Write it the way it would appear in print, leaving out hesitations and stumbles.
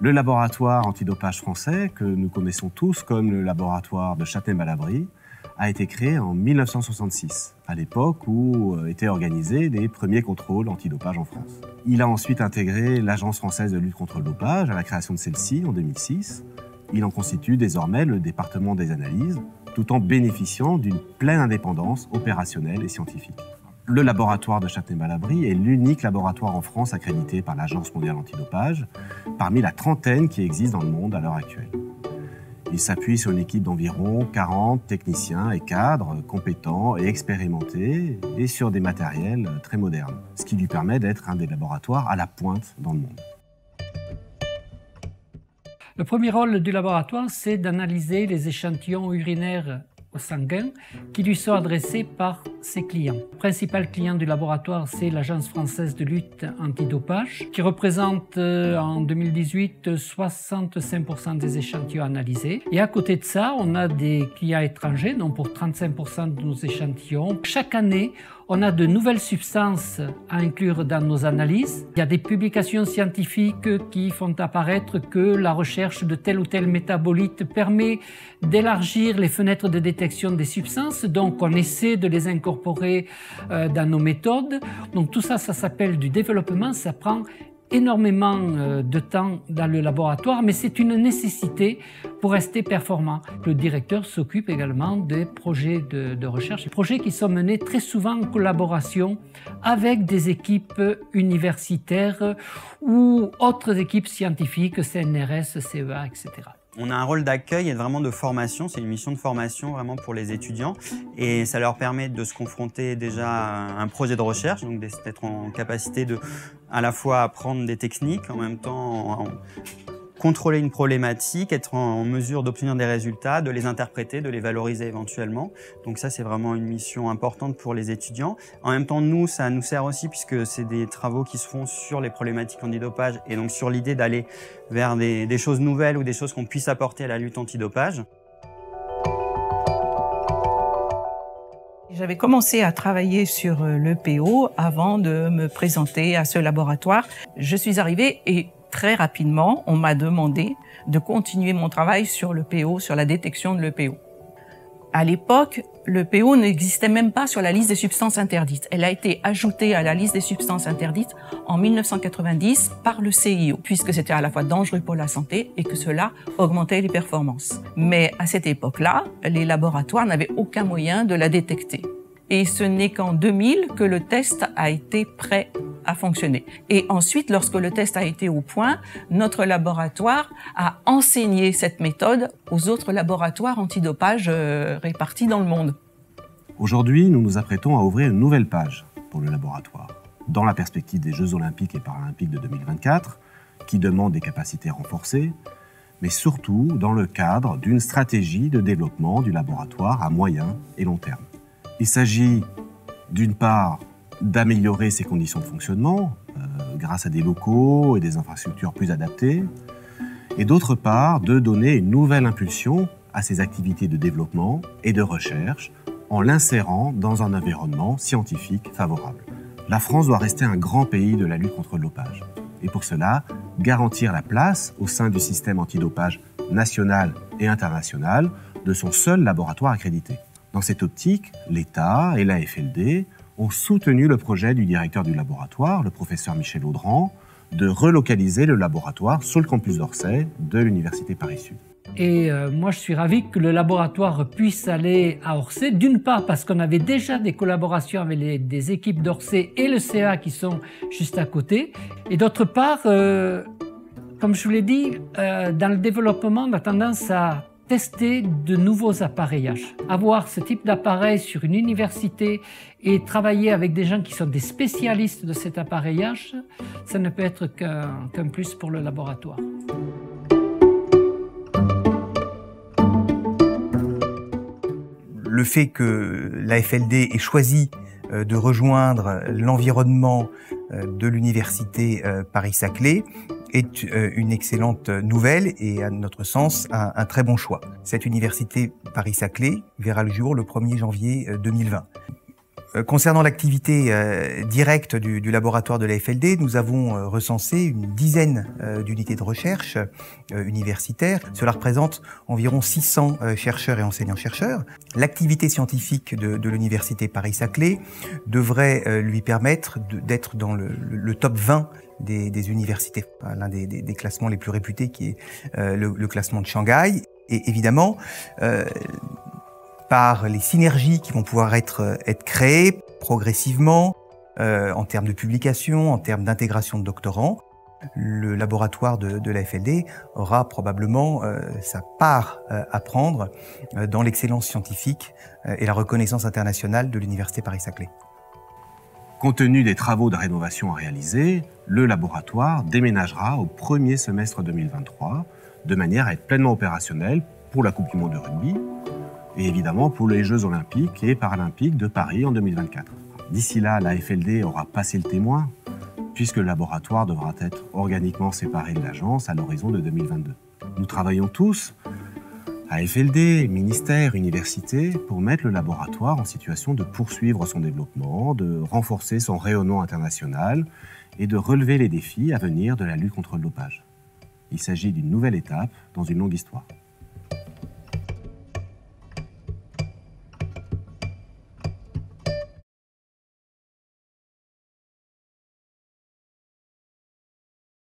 Le laboratoire antidopage français, que nous connaissons tous comme le laboratoire de Châtenay-Malabry, a été créé en 1966, à l'époque où étaient organisés les premiers contrôles antidopage en France. Il a ensuite intégré l'Agence française de lutte contre le dopage à la création de celle-ci en 2006. Il en constitue désormais le département des analyses, tout en bénéficiant d'une pleine indépendance opérationnelle et scientifique. Le laboratoire de Châtenay-Malabry est l'unique laboratoire en France accrédité par l'Agence mondiale antidopage, parmi la trentaine qui existent dans le monde à l'heure actuelle. Il s'appuie sur une équipe d'environ 40 techniciens et cadres compétents et expérimentés et sur des matériels très modernes, ce qui lui permet d'être un des laboratoires à la pointe dans le monde. Le premier rôle du laboratoire, c'est d'analyser les échantillons urinaires sanguins qui lui sont adressés par ses clients. Le principal client du laboratoire, c'est l'Agence française de lutte antidopage, qui représente en 2018 65% des échantillons analysés. Et à côté de ça, on a des clients étrangers, donc pour 35% de nos échantillons. Chaque année, on a de nouvelles substances à inclure dans nos analyses. Il y a des publications scientifiques qui font apparaître que la recherche de tel ou tel métabolite permet d'élargir les fenêtres de détection des substances. Donc, on essaie de les incorporer dans nos méthodes. Donc, tout ça, ça s'appelle du développement. Ça prend énormément de temps dans le laboratoire, mais c'est une nécessité pour rester performant. Le directeur s'occupe également des projets de recherche, des projets qui sont menés très souvent en collaboration avec des équipes universitaires ou autres équipes scientifiques, CNRS, CEA, etc. On a un rôle d'accueil et vraiment de formation, c'est une mission de formation vraiment pour les étudiants et ça leur permet de se confronter déjà à un projet de recherche, donc d'être en capacité de à la fois apprendre des techniques, en même temps contrôler une problématique, être en mesure d'obtenir des résultats, de les interpréter, de les valoriser éventuellement. Donc ça, c'est vraiment une mission importante pour les étudiants. En même temps, nous, ça nous sert aussi puisque c'est des travaux qui se font sur les problématiques antidopage et donc sur l'idée d'aller vers des choses nouvelles ou des choses qu'on puisse apporter à la lutte antidopage. J'avais commencé à travailler sur l'EPO avant de me présenter à ce laboratoire. Je suis arrivée et très rapidement, on m'a demandé de continuer mon travail sur l'EPO, sur la détection de l'EPO. À l'époque, l'EPO n'existait même pas sur la liste des substances interdites. Elle a été ajoutée à la liste des substances interdites en 1990 par le CIO, puisque c'était à la fois dangereux pour la santé et que cela augmentait les performances. Mais à cette époque-là, les laboratoires n'avaient aucun moyen de la détecter. Et ce n'est qu'en 2000 que le test a été prêt à fonctionner. Et ensuite, lorsque le test a été au point, notre laboratoire a enseigné cette méthode aux autres laboratoires antidopage répartis dans le monde. Aujourd'hui, nous nous apprêtons à ouvrir une nouvelle page pour le laboratoire, dans la perspective des Jeux Olympiques et Paralympiques de 2024, qui demandent des capacités renforcées, mais surtout dans le cadre d'une stratégie de développement du laboratoire à moyen et long terme. Il s'agit d'une part d'améliorer ses conditions de fonctionnement grâce à des locaux et des infrastructures plus adaptées, et d'autre part de donner une nouvelle impulsion à ses activités de développement et de recherche en l'insérant dans un environnement scientifique favorable. La France doit rester un grand pays de la lutte contre le dopage, et pour cela, garantir la place au sein du système antidopage national et international de son seul laboratoire accrédité. Dans cette optique, l'État et l'AFLD ont soutenu le projet du directeur du laboratoire, le professeur Michel Audran, de relocaliser le laboratoire sur le campus d'Orsay de l'Université Paris-Sud. Et moi, je suis ravi que le laboratoire puisse aller à Orsay, d'une part parce qu'on avait déjà des collaborations avec des équipes d'Orsay et le CA qui sont juste à côté, et d'autre part, comme je vous l'ai dit, dans le développement, on a tendance à tester de nouveaux appareillages. Avoir ce type d'appareil sur une université et travailler avec des gens qui sont des spécialistes de cet appareillage, ça ne peut être qu'un plus pour le laboratoire. Le fait que l'AFLD ait choisi de rejoindre l'environnement de l'université Paris-Saclay est une excellente nouvelle et, à notre sens, un très bon choix. Cette université Paris-Saclay verra le jour le 1er janvier 2020. Concernant l'activité directe du laboratoire de l'AFLD, nous avons recensé une dizaine d'unités de recherche universitaires. Cela représente environ 600 chercheurs et enseignants-chercheurs. L'activité scientifique de l'université Paris-Saclay devrait lui permettre d'être dans le top 20 des universités, l'un des classements les plus réputés qui est le classement de Shanghai. Et évidemment, par les synergies qui vont pouvoir être créées progressivement en termes de publication, en termes d'intégration de doctorants, le laboratoire de l'AFLD aura probablement sa part à prendre dans l'excellence scientifique et la reconnaissance internationale de l'Université Paris-Saclay. Compte tenu des travaux de rénovation à réaliser, le laboratoire déménagera au premier semestre 2023, de manière à être pleinement opérationnel pour la Coupe du monde de rugby, et évidemment pour les Jeux olympiques et paralympiques de Paris en 2024. D'ici là, la AFLD aura passé le témoin, puisque le laboratoire devra être organiquement séparé de l'agence à l'horizon de 2022. Nous travaillons tous, AFLD, ministère, université, pour mettre le laboratoire en situation de poursuivre son développement, de renforcer son rayonnement international et de relever les défis à venir de la lutte contre le dopage. Il s'agit d'une nouvelle étape dans une longue histoire.